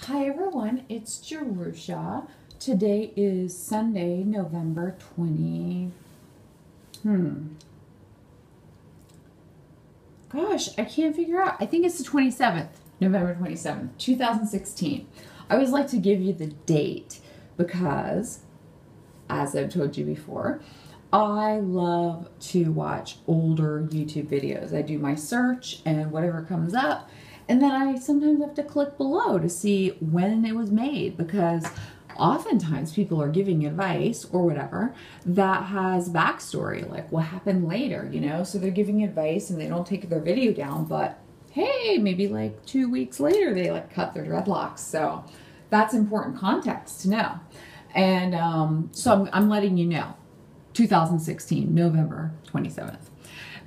Hi everyone, it's Jerusha. Today is Sunday, November 20. Gosh, I can't figure out. I think it's the 27th, November 27th, 2016. I always like to give you the date because, as I've told you before, I love to watch older YouTube videos. I do my search and whatever comes up, and then I sometimes have to click below to see when it was made, because oftentimes people are giving advice or whatever that has backstory, like what happened later, you know? So they're giving advice and they don't take their video down, but hey, maybe like 2 weeks later they like cut their dreadlocks. So that's important context to know. And so I'm letting you know, 2016, November 27th,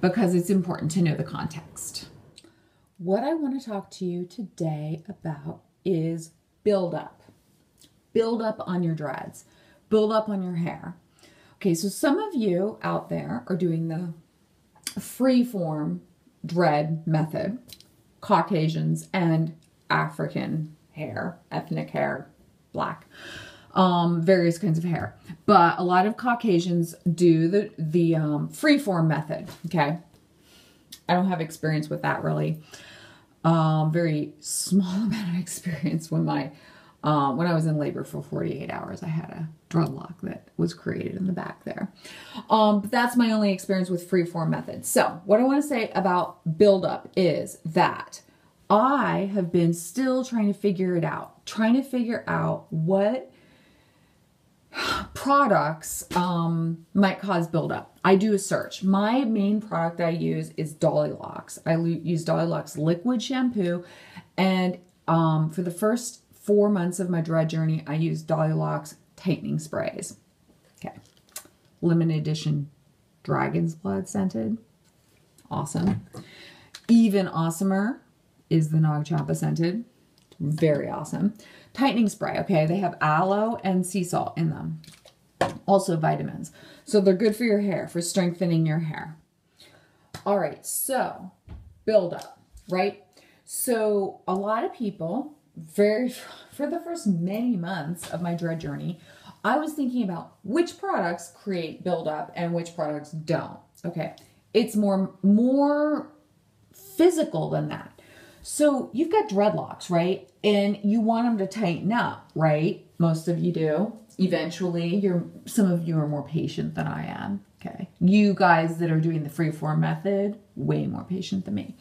because it's important to know the context. What I want to talk to you today about is buildup. Build up on your dreads. Build up on your hair. Okay, so some of you out there are doing the free-form dread method, Caucasians and African hair, ethnic hair, black, various kinds of hair. But a lot of Caucasians do the free-form method, okay? I don't have experience with that really. Very small amount of experience when I was in labor for 48 hours. I had a dreadlock that was created in the back there. But that's my only experience with freeform methods. So what I want to say about buildup is that I have been still trying to figure it out, trying to figure out what products might cause buildup. I do a search. My main product I use is Dreadlocks. I use Dreadlocks liquid shampoo, and for the first 4 months of my dread journey, I used Dreadlocks tightening sprays. Okay, limited edition dragon's blood scented. Awesome. Even awesomer is the Nag Champa scented. Very awesome. Tightening spray, okay, they have aloe and sea salt in them. Also vitamins. So they're good for your hair, for strengthening your hair. All right, so build up, right? So a lot of people, for the first many months of my dread journey, I was thinking about which products create buildup and which products don't. Okay, it's more physical than that. So you've got dreadlocks, right? And you want them to tighten up, right? Most of you do. Eventually, some of you are more patient than I am, okay? You guys that are doing the freeform method, way more patient than me.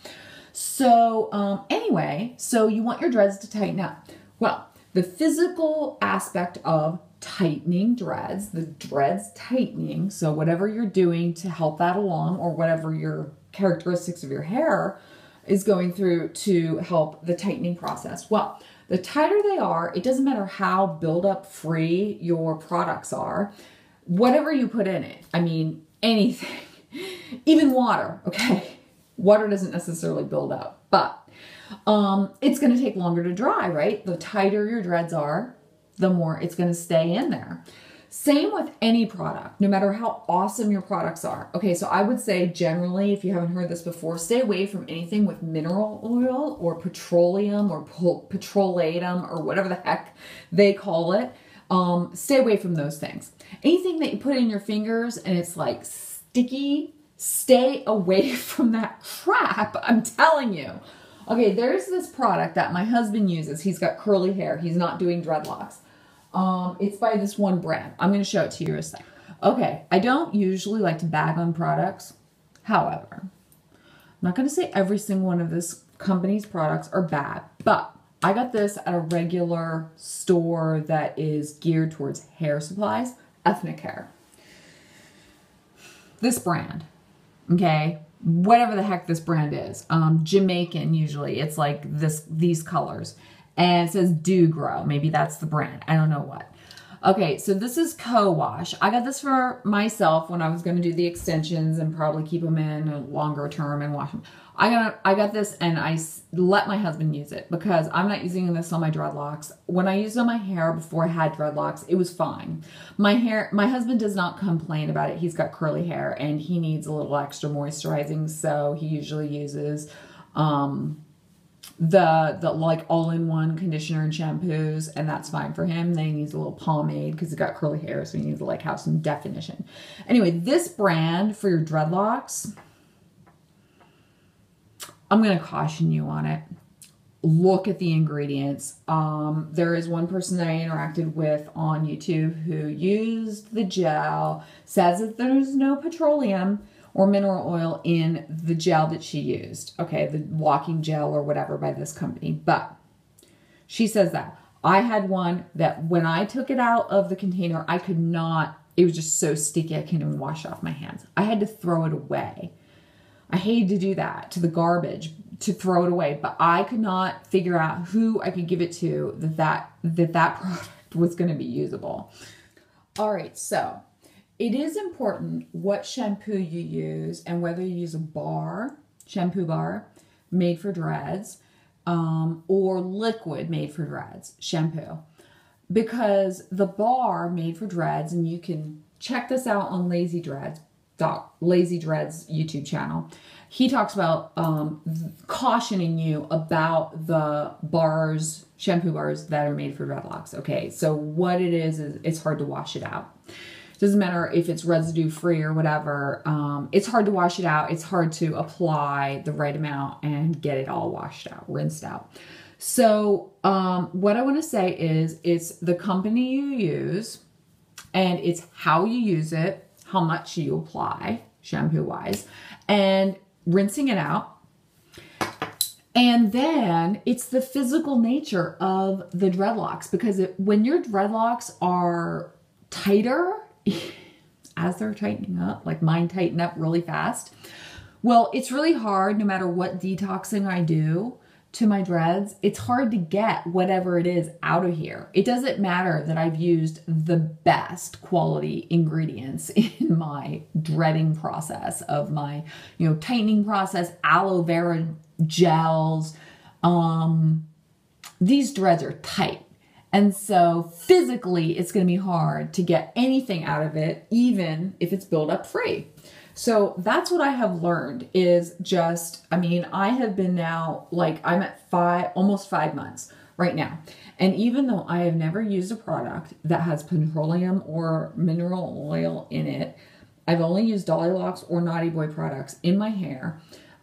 So anyway, so you want your dreads to tighten up. Well, the physical aspect of tightening dreads, the dreads tightening, so whatever you're doing to help that along, or whatever your characteristics of your hair is going through to help the tightening process. Well, the tighter they are, it doesn't matter how buildup free your products are, whatever you put in it, I mean, anything, even water, okay? Water doesn't necessarily build up, but it's going to take longer to dry, right? The tighter your dreads are, the more it's going to stay in there. Same with any product, no matter how awesome your products are. Okay, so I would say generally, if you haven't heard this before, stay away from anything with mineral oil or petroleum or petrolatum or whatever the heck they call it. Stay away from those things. Anything that you put in your fingers and it's like sticky, stay away from that crap, I'm telling you. Okay, there's this product that my husband uses. He's got curly hair. He's not doing dreadlocks. It's by this one brand. I'm going to show it to you in a second. Okay, I don't usually like to bag on products. However, I'm not going to say every single one of this company's products are bad, but I got this at a regular store that is geared towards hair supplies, ethnic hair. This brand, okay, whatever the heck this brand is, Jamaican usually, it's like these colors. And it says Do Grow. Maybe that's the brand. I don't know what. Okay, so this is co-wash. I got this for myself when I was going to do the extensions and probably keep them in a longer term and wash them. I got this and I let my husband use it because I'm not using this on my dreadlocks. When I used it on my hair before I had dreadlocks, it was fine. My husband does not complain about it. He's got curly hair and he needs a little extra moisturizing, so he usually uses the like all-in-one conditioner and shampoos, and that's fine for him. Then he needs a little pomade because he's got curly hair, so he needs to like have some definition. Anyway, this brand for your dreadlocks, I'm going to caution you on it. Look at the ingredients. There is one person that I interacted with on YouTube who used the gel, says that there's no petroleum or mineral oil in the gel that she used. Okay, the walking gel or whatever by this company. But she says that. I had one that when I took it out of the container, I could not, it was just so sticky I couldn't even wash it off my hands. I had to throw it away. I hated to do that, to the garbage, to throw it away, but I could not figure out who I could give it to that product was going to be usable. All right, so it is important what shampoo you use and whether you use a shampoo bar made for dreads, or liquid made for dreads shampoo, because the bar made for dreads, and you can check this out on Lazy Dreads YouTube channel. He talks about cautioning you about the bars, shampoo bars that are made for dreadlocks. Okay, so what it is it's hard to wash it out. It doesn't matter if it's residue free or whatever. It's hard to wash it out. It's hard to apply the right amount and get it all washed out, rinsed out. So what I want to say is it's the company you use, and it's how you use it, how much you apply shampoo wise, and rinsing it out. And then it's the physical nature of the dreadlocks, because when your dreadlocks are tighter, as they're tightening up, like mine tighten up really fast, well, it's really hard no matter what detoxing I do to my dreads. It's hard to get whatever it is out of here. It doesn't matter that I've used the best quality ingredients in my dreading process of my, tightening process, aloe vera gels. These dreads are tight. And so physically, it's going to be hard to get anything out of it, even if it's buildup free. So that's what I have learned is just, I have been now, I'm at almost 5 months right now. And even though I have never used a product that has petroleum or mineral oil in it, I've only used Dreadlocks or Naughty Boy products in my hair.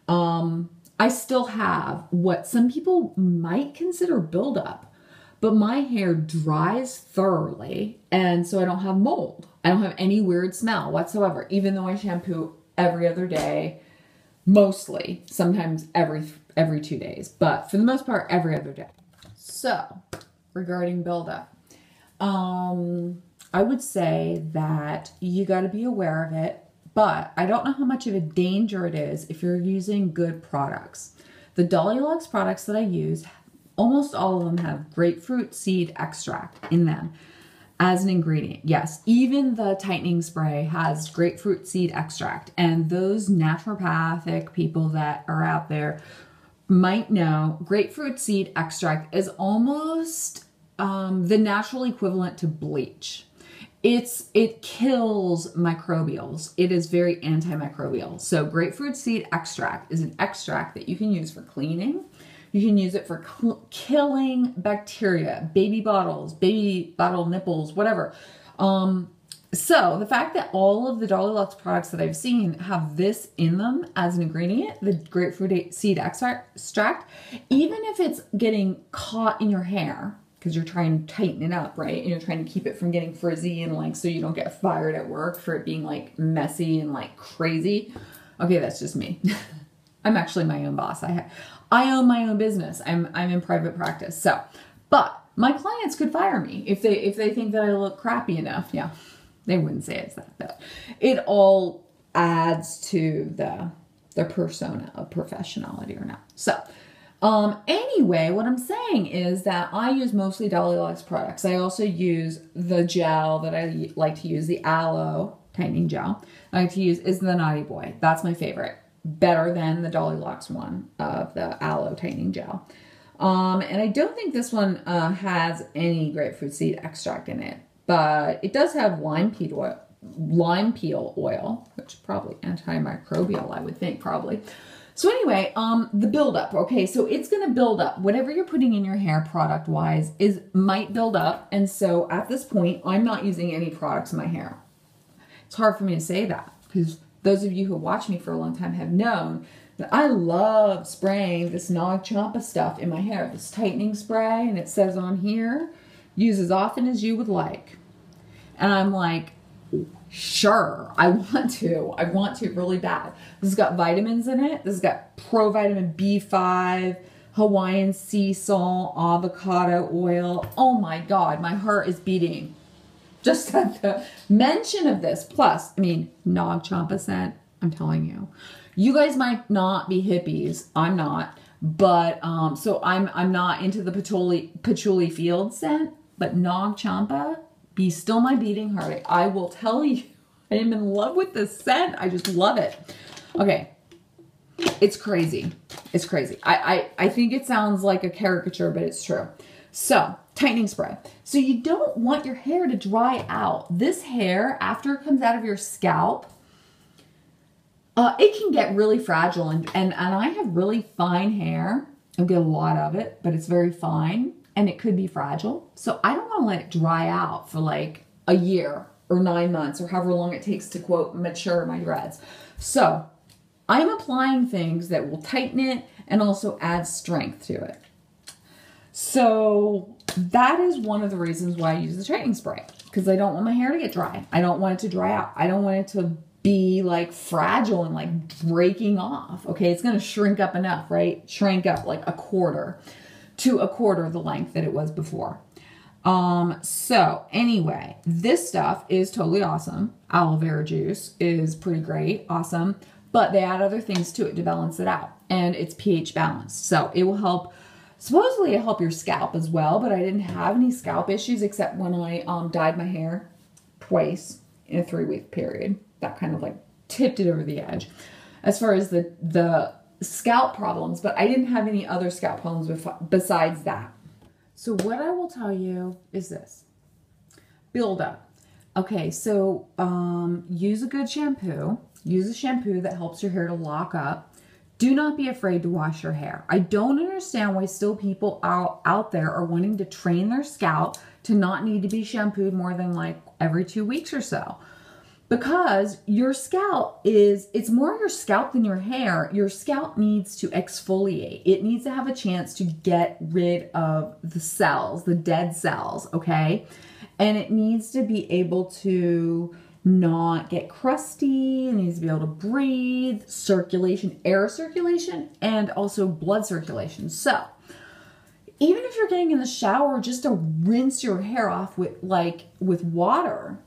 I still have what some people might consider buildup, but my hair dries thoroughly, and so I don't have mold. I don't have any weird smell whatsoever, even though I shampoo every other day, mostly, sometimes every 2 days, but for the most part, every other day. So, regarding buildup, I would say that you got to be aware of it, but I don't know how much of a danger it is if you're using good products. The Dreadlocks products that I use, almost all of them have grapefruit seed extract in them as an ingredient. Yes, even the tightening spray has grapefruit seed extract, and those naturopathic people that are out there might know grapefruit seed extract is almost the natural equivalent to bleach. It kills microbials. It is very antimicrobial. So grapefruit seed extract is an extract that you can use for cleaning. You can use it for killing bacteria, baby bottle nipples, whatever. So the fact that all of the Dreadlocks products that I've seen have this in them as an ingredient, the grapefruit seed extract, even if it's getting caught in your hair, because you're trying to tighten it up, right? And you're trying to keep it from getting frizzy and so you don't get fired at work for it being messy and crazy. Okay, that's just me. I'm actually my own boss. I own my own business. I'm in private practice. So, but my clients could fire me if they think that I look crappy enough. Yeah, they wouldn't say it's that, but it all adds to the persona of professionality or not. So, anyway, what I'm saying is that I use mostly Dreadlocks products. I also use the gel that I like to use, the aloe tightening gel I like to use is the Naughty Boy. That's my favorite. Better than the Dreadlocks one of the aloe tightening gel. And I don't think this one has any grapefruit seed extract in it, but it does have lime peel oil, which is probably antimicrobial, I would think, probably. So anyway, the buildup. Okay, so it's gonna build up. Whatever you're putting in your hair product wise might build up. And so at this point, I'm not using any products in my hair. It's hard for me to say that because those of you who watch me for a long time have known that I love spraying this Nag Champa stuff in my hair, this tightening spray, and it says on here, use as often as you would like. And I'm like, sure, I want to really bad. This has got vitamins in it. This has got provitamin B5, Hawaiian sea salt, avocado oil. Oh my God, my heart is beating just at the mention of this. Plus, I mean, Nag Champa scent, I'm telling you. You guys might not be hippies. I'm not. But, so I'm not into the patchouli field scent, but Nag Champa, be still my beating heart. I will tell you, I am in love with this scent. I just love it. Okay. It's crazy. It's crazy. I think it sounds like a caricature, but it's true. So, tightening spray. So you don't want your hair to dry out. This hair, after it comes out of your scalp, it can get really fragile. And I have really fine hair. I get a lot of it, but it's very fine. And it could be fragile. So I don't want to let it dry out for like a year or 9 months or however long it takes to, quote, mature my dreads. So I'm applying things that will tighten it and also add strength to it. So that is one of the reasons why I use the tightening spray, because I don't want my hair to get dry. I don't want it to dry out. I don't want it to be like fragile and like breaking off. Okay, it's going to shrink up enough, right? Shrink up like a quarter to a quarter of the length that it was before. So anyway, this stuff is totally awesome. Aloe vera juice is pretty great, awesome, but they add other things to it to balance it out, and it's pH balanced. So it will help, supposedly it'll help your scalp as well, but I didn't have any scalp issues except when I dyed my hair twice in a 3-week period. That kind of like tipped it over the edge as far as the scalp problems, but I didn't have any other scalp problems besides that. So what I will tell you is this. Buildup. Okay, so use a good shampoo. Use a shampoo that helps your hair to lock up. Do not be afraid to wash your hair. I don't understand why still people out there are wanting to train their scalp to not need to be shampooed more than like every 2 weeks or so. Because your scalp it's more your scalp than your hair. Your scalp needs to exfoliate. It needs to have a chance to get rid of the cells, the dead cells, okay? And it needs to be able to not get crusty. It needs to be able to breathe, circulation, air circulation, and also blood circulation. So, even if you're getting in the shower just to rinse your hair off with water,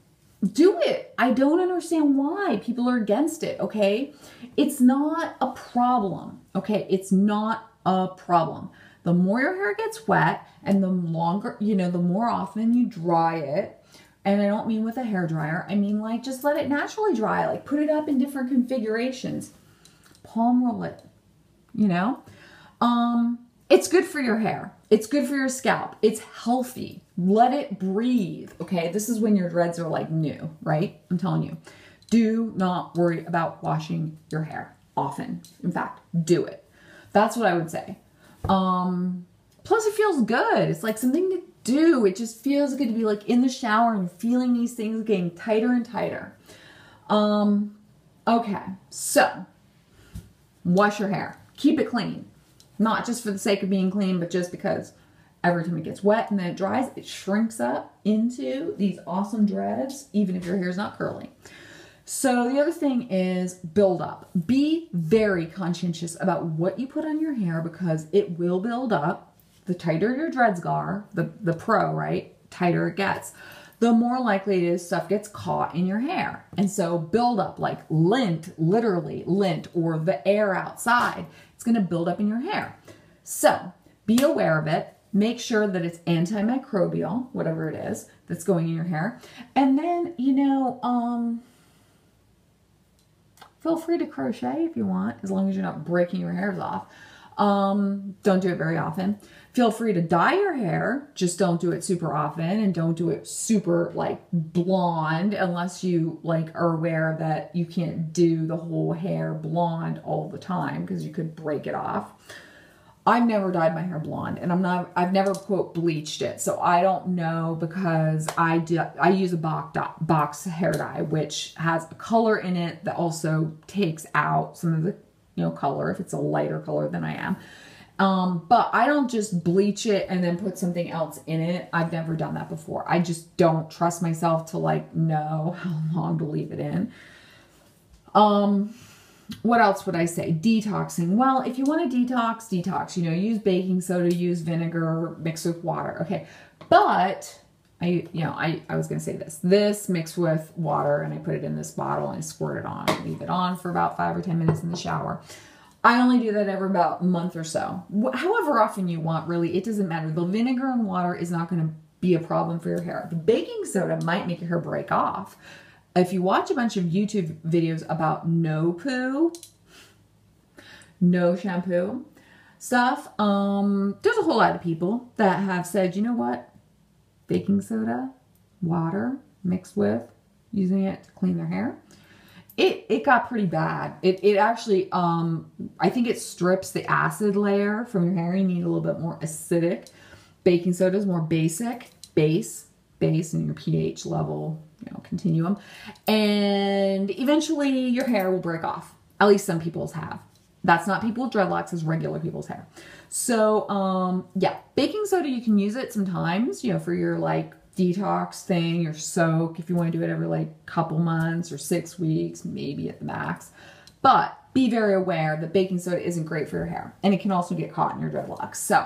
do it. I don't understand why people are against it, okay? It's not a problem, okay? It's not a problem. The more your hair gets wet and the longer, the more often you dry it, and I don't mean with a hair dryer, I mean like just let it naturally dry, like put it up in different configurations. Palm roll it, It's good for your hair. It's good for your scalp. It's healthy. Let it breathe, okay? This is when your dreads are like new, right? I'm telling you. Do not worry about washing your hair often. In fact, do it. That's what I would say. Plus it feels good. It's like something to do. It just feels good to be like in the shower and feeling these things getting tighter and tighter. Okay, so wash your hair. Keep it clean. Not just for the sake of being clean, but just because every time it gets wet and then it dries, it shrinks up into these awesome dreads, even if your hair is not curly. So the other thing is build up. Be very conscientious about what you put on your hair because it will build up. The tighter your dreads are, the pro, right? Tighter it gets, the more likely it is stuff gets caught in your hair. And so build up like lint, literally lint, or the air outside. It's going to build up in your hair. So be aware of it. Make sure that it's antimicrobial, whatever it is that's going in your hair. And then, feel free to crochet if you want, as long as you're not breaking your hairs off. Don't do it very often. Feel free to dye your hair. Just don't do it super often, and don't do it super like blonde unless you like are aware that you can't do the whole hair blonde all the time because you could break it off. I've never dyed my hair blonde, and I've never quote bleached it. So I don't know, because I use a box hair dye, which has a color in it that also takes out some of the, you know, color if it's a lighter color than I am. But I don't just bleach it and then put something else in it. I've never done that before. I just don't trust myself to like know how long to leave it in. What else would I say? Detoxing. Well, if you want to detox, you know, use baking soda, use vinegar, mix with water. Okay. But I was going to say this mixed with water, and I put it in this bottle and I squirt it on, leave it on for about 5 or 10 minutes in the shower. I only do that every about a month or so. However often you want, really, it doesn't matter. The vinegar and water is not going to be a problem for your hair. The baking soda might make your hair break off. If you watch a bunch of YouTube videos about no poo, no shampoo stuff, there's a whole lot of people that have said, you know what? Baking soda, water mixed with using it to clean their hair. It got pretty bad. It actually, I think it strips the acid layer from your hair. You need a little bit more acidic. Baking soda is more basic, base in your pH level, you know, continuum. And eventually your hair will break off. At least some people's have. That's not people with dreadlocks, it's regular people's hair. So, yeah, baking soda, you can use it sometimes, you know, for your like detox thing, your soak, if you want to do it every like couple months or 6 weeks, maybe at the max. But be very aware that baking soda isn't great for your hair, and it can also get caught in your dreadlocks. So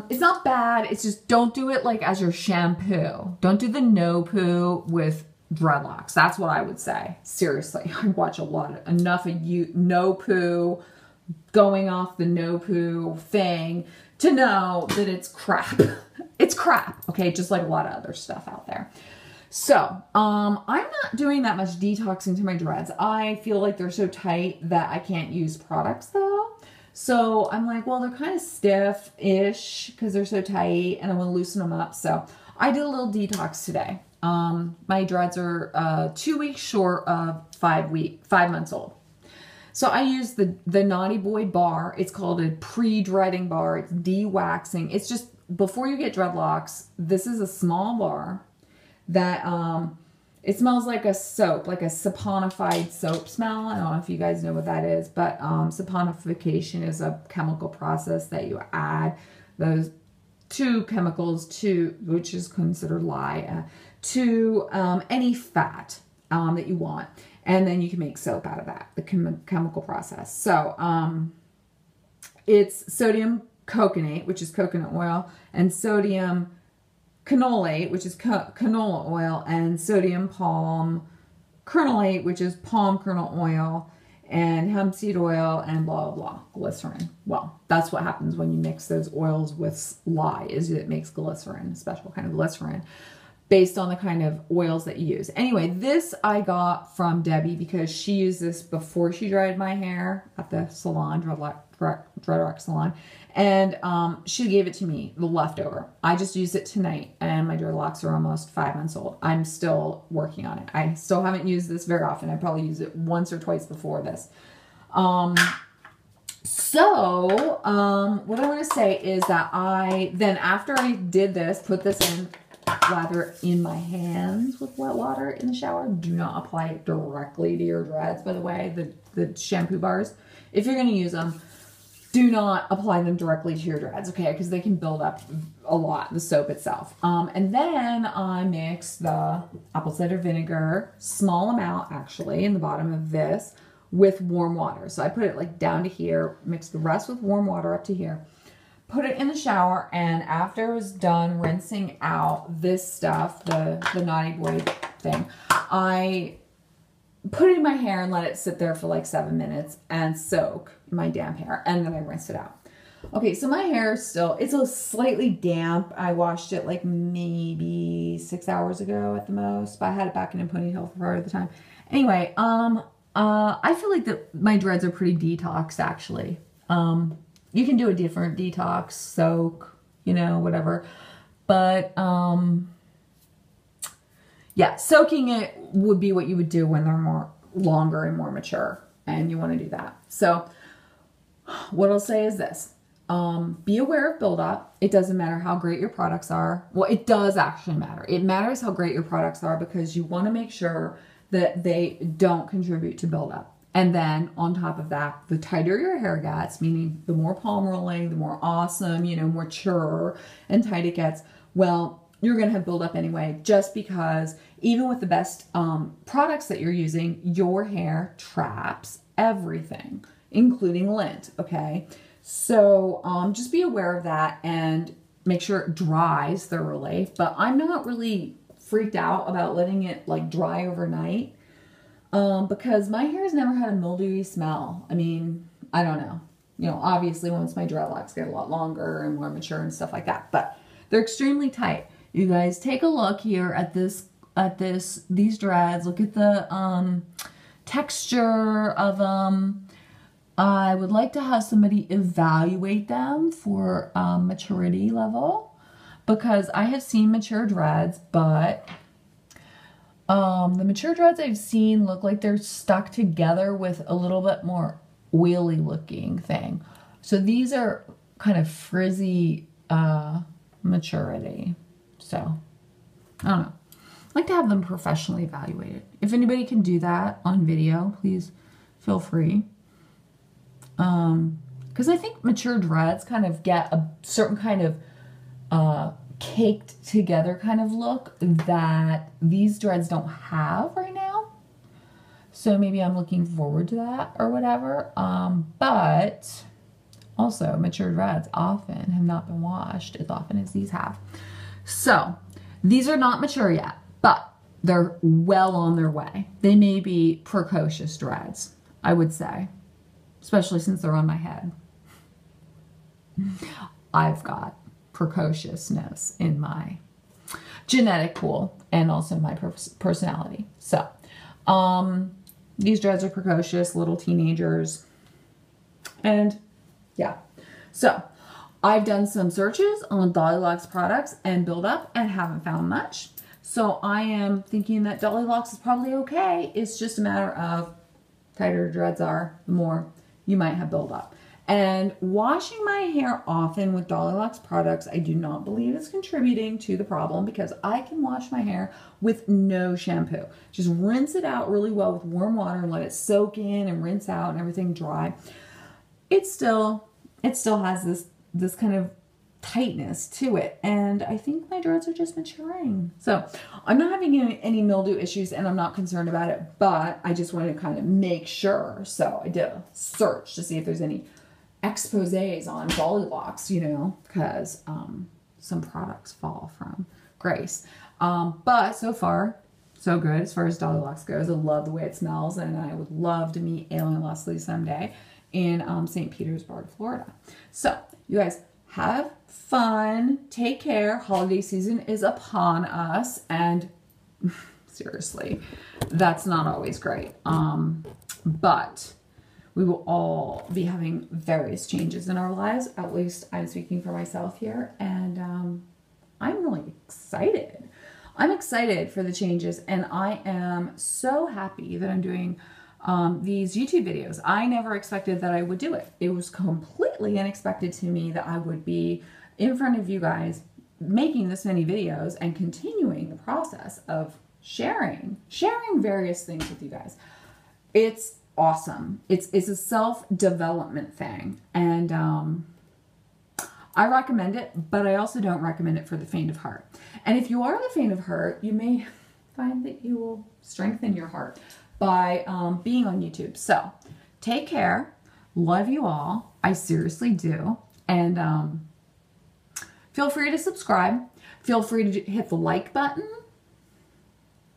it's not bad. It's just don't do it like as your shampoo. Don't do the no poo with dreadlocks. That's what I would say. Seriously, I watch enough of you no poo going off the no poo thing to know that it's crap. It's crap, okay? Just like a lot of other stuff out there. So, I'm not doing that much detoxing to my dreads. I feel like they're so tight that I can't use products though. So I'm like, well, they're kind of stiff-ish because they're so tight, and I want to loosen them up. So I did a little detox today. My dreads are 2 weeks short of 5 months old. So I use the Naughty Boy bar. It's called a pre-dreading bar. It's de-waxing. It's just, before you get dreadlocks, this is a small bar that it smells like a soap, like a saponified soap smell. I don't know if you guys know what that is, but saponification is a chemical process that you add those two chemicals to, which is considered lye, to any fat that you want. And then you can make soap out of that, the chemical process. So it's sodium coconate, which is coconut oil, and sodium canoate, which is canola oil, and sodium palm kernelate, which is palm kernel oil, and hemp seed oil, and blah, blah, blah, glycerin. Well, that's what happens when you mix those oils with lye, is it makes glycerin, a special kind of glycerin, based on the kind of oils that you use. Anyway, this I got from Debbie because she used this before she dried my hair at the salon, Dreadlock salon, and she gave it to me, the leftover. I just used it tonight, and my dreadlocks are almost 5 months old. I'm still working on it. I still haven't used this very often. I probably used it once or twice before this. What I want to say is that then after I did this, put this in, lather in my hands with wet water in the shower. Do not apply it directly to your dreads, by the way, the shampoo bars. If you're going to use them, do not apply them directly to your dreads, okay? Because they can build up a lot, the soap itself. And then I mix the apple cider vinegar, small amount actually, in the bottom of this, with warm water. So I put it like down to here, mix the rest with warm water up to here. Put it in the shower, and after I was done rinsing out this stuff, the Naughty Boy thing, I put it in my hair and let it sit there for like 7 minutes and soak my damp hair, and then I rinsed it out. Okay, so my hair is still, it's a slightly damp. I washed it like maybe 6 hours ago at the most, but I had it back in a ponytail for part of the time. Anyway, I feel like my dreads are pretty detoxed actually. You can do a different detox, soak, you know, whatever. But, yeah, soaking it would be what you would do when they're more longer and more mature, and you want to do that. So what I'll say is this. Be aware of buildup. It doesn't matter how great your products are. Well, it does actually matter. It matters how great your products are because you want to make sure that they don't contribute to buildup. And then on top of that, the tighter your hair gets, meaning the more palm rolling, the more awesome, you know, more mature and tight it gets, well, you're going to have buildup anyway, just because even with the best products that you're using, your hair traps everything, including lint, okay? So just be aware of that and make sure it dries thoroughly. But I'm not really freaked out about letting it like dry overnight because my hair has never had a mildewy smell. I mean, I don't know. You know, obviously once my dreadlocks get a lot longer and more mature and stuff like that, but they're extremely tight. You guys take a look here at these dreads. Look at the texture of them. I would like to have somebody evaluate them for maturity level because I have seen mature dreads, but the mature dreads I've seen look like they're stuck together with a little bit more oily looking thing. So these are kind of frizzy maturity. So I don't know. I'd like to have them professionally evaluated. If anybody can do that on video, please feel free. Because I think mature dreads kind of get a certain kind of caked together kind of look that these dreads don't have right now. So maybe I'm looking forward to that or whatever. But also mature dreads often have not been washed as often as these have. So these are not mature yet, but they're well on their way. They may be precocious dreads, I would say. Especially since they're on my head. I've got precociousness in my genetic pool and also my personality. So, these dreads are precocious, little teenagers. And yeah, so I've done some searches on Dreadlocks products and Buildup and haven't found much. So I am thinking that Dreadlocks is probably okay. It's just a matter of tighter dreads are, the more you might have buildup. And washing my hair often with Dreadlocks products, I do not believe is contributing to the problem because I can wash my hair with no shampoo. Just rinse it out really well with warm water and let it soak in and rinse out and everything dry. It still has this kind of tightness to it, and I think my dreads are just maturing. So I'm not having any mildew issues and I'm not concerned about it, but I just wanted to kind of make sure. So I did a search to see if there's any exposés on Dreadlocks, you know, because some products fall from grace. But so far, so good as far as Dreadlocks goes. I love the way it smells, and I would love to meet Alien Leslie someday in St. Petersburg, Florida. So you guys have fun. Take care. Holiday season is upon us, and seriously, that's not always great. But we will all be having various changes in our lives. At least I'm speaking for myself here, and I'm really excited. I'm excited for the changes, and I am so happy that I'm doing these YouTube videos. I never expected that I would do it. It was completely unexpected to me that I would be in front of you guys making this many videos and continuing the process of sharing various things with you guys. It's awesome. It's a self-development thing, and I recommend it, but I also don't recommend it for the faint of heart. And if you are the faint of heart, you may find that you will strengthen your heart by being on YouTube. So take care. Love you all. I seriously do. And feel free to subscribe. Feel free to hit the like button.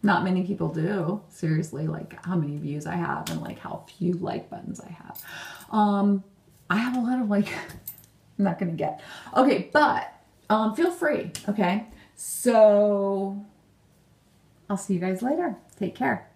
Not many people do. Seriously, like how many views I have and like how few like buttons I have. I have a lot of like, I'm not going to get. Okay, but feel free. Okay. So I'll see you guys later. Take care.